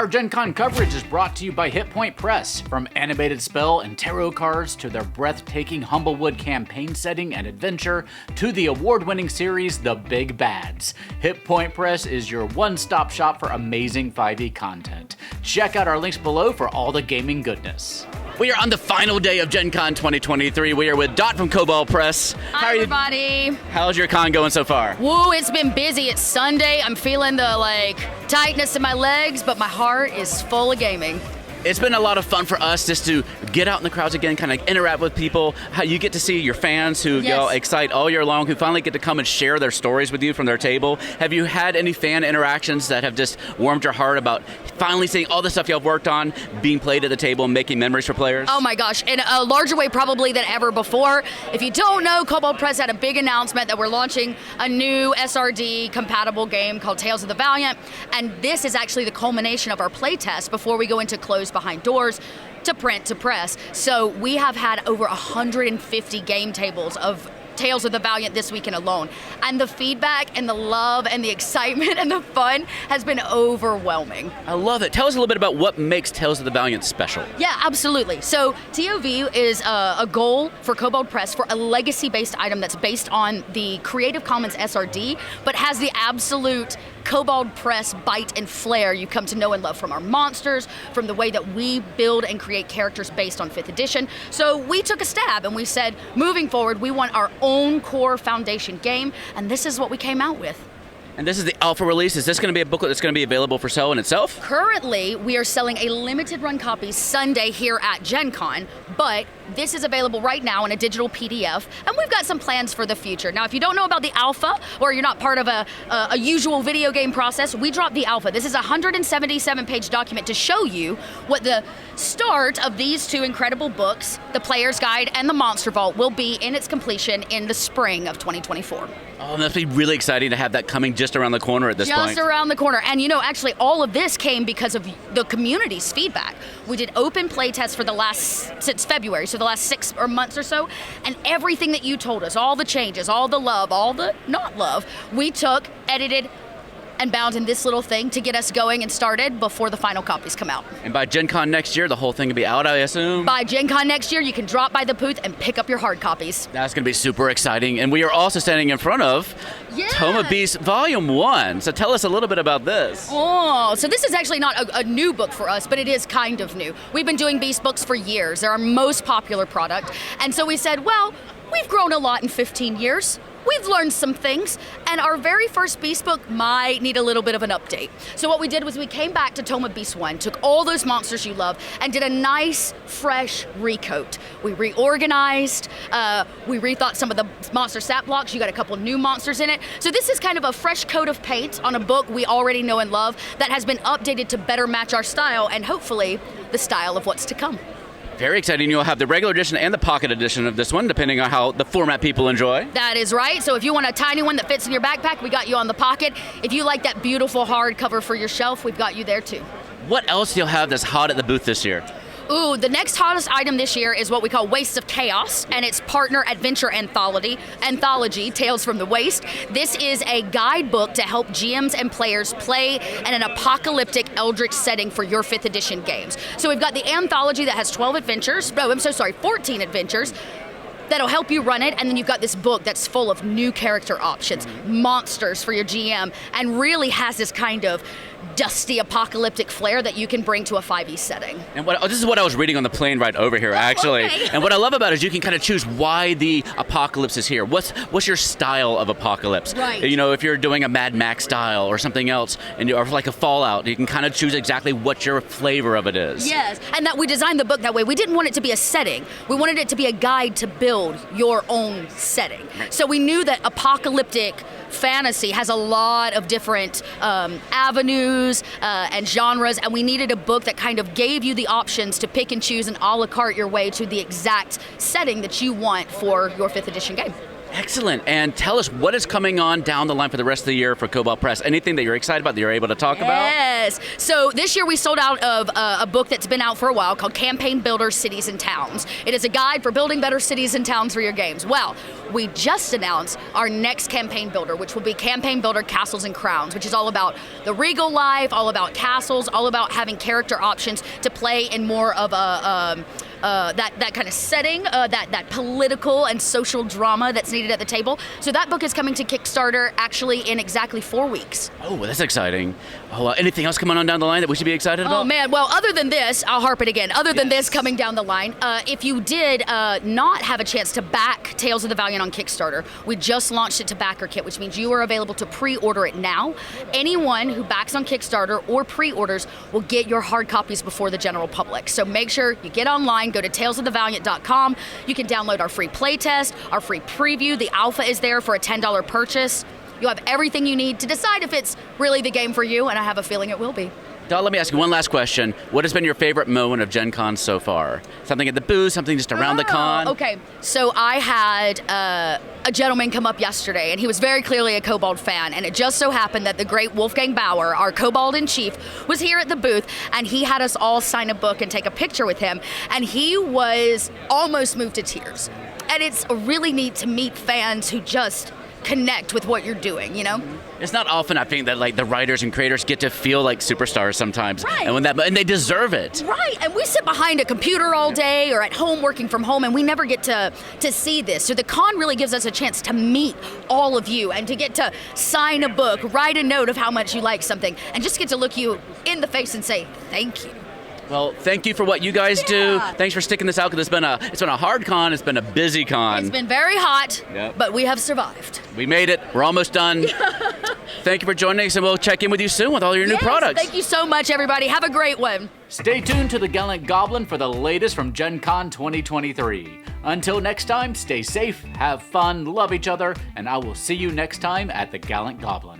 Our Gen Con coverage is brought to you by Hit Point Press. From animated spell and tarot cards to their breathtaking Humblewood campaign setting and adventure to the award-winning series The Big Bads, Hit Point Press is your one-stop shop for amazing 5e content. Check out our links below for all the gaming goodness. We are on the final day of Gen Con 2023. We are with Dot from Kobold Press. Hi, everybody. How's your con going so far? Woo, it's been busy. It's Sunday. I'm feeling the tightness in my legs, but my heart is full of gaming. It's been a lot of fun for us just to get out in the crowds again, kind of interact with people. How you get to see your fans who excite all year long, who finally get to come and share their stories with you from their table. Have you had any fan interactions that have just warmed your heart about finally seeing all the stuff y'all have worked on being played at the table and making memories for players? Oh my gosh, in a larger way probably than ever before. If you don't know, Kobold Press had a big announcement that we're launching a new SRD compatible game called Tales of the Valiant, and this is actually the culmination of our playtest before we go into closed behind doors to print to press. So we have had over 150 game tables of Tales of the Valiant this weekend alone. And the feedback and the love and the excitement and the fun has been overwhelming. I love it. Tell us a little bit about what makes Tales of the Valiant special. Yeah, absolutely. So TOV is a goal for Kobold Press for a legacy-based item that's based on the Creative Commons SRD, but has the absolute Kobold Press bite and flair you come to know and love from our monsters, from the way that we build and create characters based on 5th edition. So we took a stab and we said, moving forward, we want our own core foundation game, and this is what we came out with. And this is the alpha release. Is this going to be a booklet that's going to be available for sale in itself? Currently, we are selling a limited run copy Sunday here at Gen Con, but this is available right now in a digital PDF, and we've got some plans for the future. Now, if you don't know about the alpha, or you're not part of a usual video game process, we dropped the alpha. This is a 177-page document to show you what the start of these two incredible books, The Player's Guide and The Monster Vault, will be in its completion in the spring of 2024. Oh, that's be really exciting to have that coming just around the corner at this point. Just around the corner. And actually all of this came because of the community's feedback. We did open play tests for since February, so the last 6 months or so, and everything that you told us, all the changes, all the love, all the not love, we took, edited, and bound in this little thing to get us going and started before the final copies come out. And by Gen Con next year, the whole thing will be out, I assume? By Gen Con next year, you can drop by the booth and pick up your hard copies. That's going to be super exciting. And we are also standing in front of Tome Beast Volume 1. So tell us a little bit about this. Oh, so this is actually not a new book for us, but it is kind of new. We've been doing Beast books for years. They're our most popular product. And so we said, well, we've grown a lot in 15 years. We've learned some things, and our very first Beast book might need a little bit of an update. So what we did was we came back to Tome Beast 1, took all those monsters you love, and did a nice, fresh recoat. We reorganized, we rethought some of the monster stat blocks. You got a couple new monsters in it. So this is kind of a fresh coat of paint on a book we already know and love that has been updated to better match our style, and hopefully the style of what's to come. Very exciting. You'll have the regular edition and the pocket edition of this one, depending on how the format people enjoy. That is right. So if you want a tiny one that fits in your backpack, we got you on the pocket. If you like that beautiful hardcover for your shelf, we've got you there too. What else do you have that's hot at the booth this year? Ooh, the next hottest item this year is what we call Wastes of Chaos, and it's Partner Adventure Anthology, Tales from the Waste. This is a guidebook to help GMs and players play in an apocalyptic eldritch setting for your 5th edition games. So we've got the anthology that has 14 adventures. That'll help you run it, and then you've got this book that's full of new character options, monsters for your GM, and really has this kind of dusty apocalyptic flair that you can bring to a 5e setting. And this is what I was reading on the plane right over here, actually. Okay. And what I love about it is you can kind of choose why the apocalypse is here. What's your style of apocalypse? Right. If you're doing a Mad Max style or something else, or like a Fallout, you can kind of choose exactly what your flavor of it is. Yes, and that we designed the book that way. We didn't want it to be a setting. We wanted it to be a guide to build your own setting. So we knew that apocalyptic fantasy has a lot of different avenues and genres, and we needed a book that kind of gave you the options to pick and choose and a la carte your way to the exact setting that you want for your 5th edition game. Excellent. And tell us what is coming on down the line for the rest of the year for Kobold Press. Anything that you're excited about that you're able to talk about? Yes. So this year we sold out of a book that's been out for a while called Campaign Builder Cities and Towns. It is a guide for building better cities and towns for your games. Well, we just announced our next campaign builder, which will be Campaign Builder Castles and Crowns, which is all about the regal life, all about castles, all about having character options to play in more of a that kind of setting, that political and social drama that's needed at the table. So that book is coming to Kickstarter actually in exactly 4 weeks. Oh, well, that's exciting. Oh, anything else coming on down the line that we should be excited about? Oh man, well, other than this, I'll harp it again. Other than this coming down the line, if you did not have a chance to back Tales of the Valiant on Kickstarter, we just launched it to backer kit, which means you are available to pre-order it now. Anyone who backs on Kickstarter or pre-orders will get your hard copies before the general public. So make sure you get online, go to talesofthevaliant.com. You can download our free playtest, our free preview. The alpha is there for a $10 purchase. You'll have everything you need to decide if it's really the game for you, and I have a feeling it will be. Dot, let me ask you one last question. What has been your favorite moment of Gen Con so far? Something at the booth, something just around the con? Okay, so I had a gentleman come up yesterday, and he was very clearly a Kobold fan, and it just so happened that the great Wolfgang Bauer, our Kobold-in-Chief, was here at the booth, and he had us all sign a book and take a picture with him, and he was almost moved to tears. And it's really neat to meet fans who just connect with what you're doing, you know? It's not often, I think, that like the writers and creators get to feel like superstars sometimes, right. and they deserve it. Right, and we sit behind a computer all day or at home working from home, and we never get to see this. So the con really gives us a chance to meet all of you and to get to sign a book, write a note of how much you like something, and just get to look you in the face and say thank you. Well, thank you for what you guys do. Thanks for sticking this out, because it's been a hard con. It's been a busy con. It's been very hot, but we have survived. We made it. We're almost done. Thank you for joining us, and we'll check in with you soon with all your new products. Thank you so much, everybody. Have a great one. Stay tuned to the Gallant Goblin for the latest from Gen Con 2023. Until next time, stay safe, have fun, love each other, and I will see you next time at the Gallant Goblin.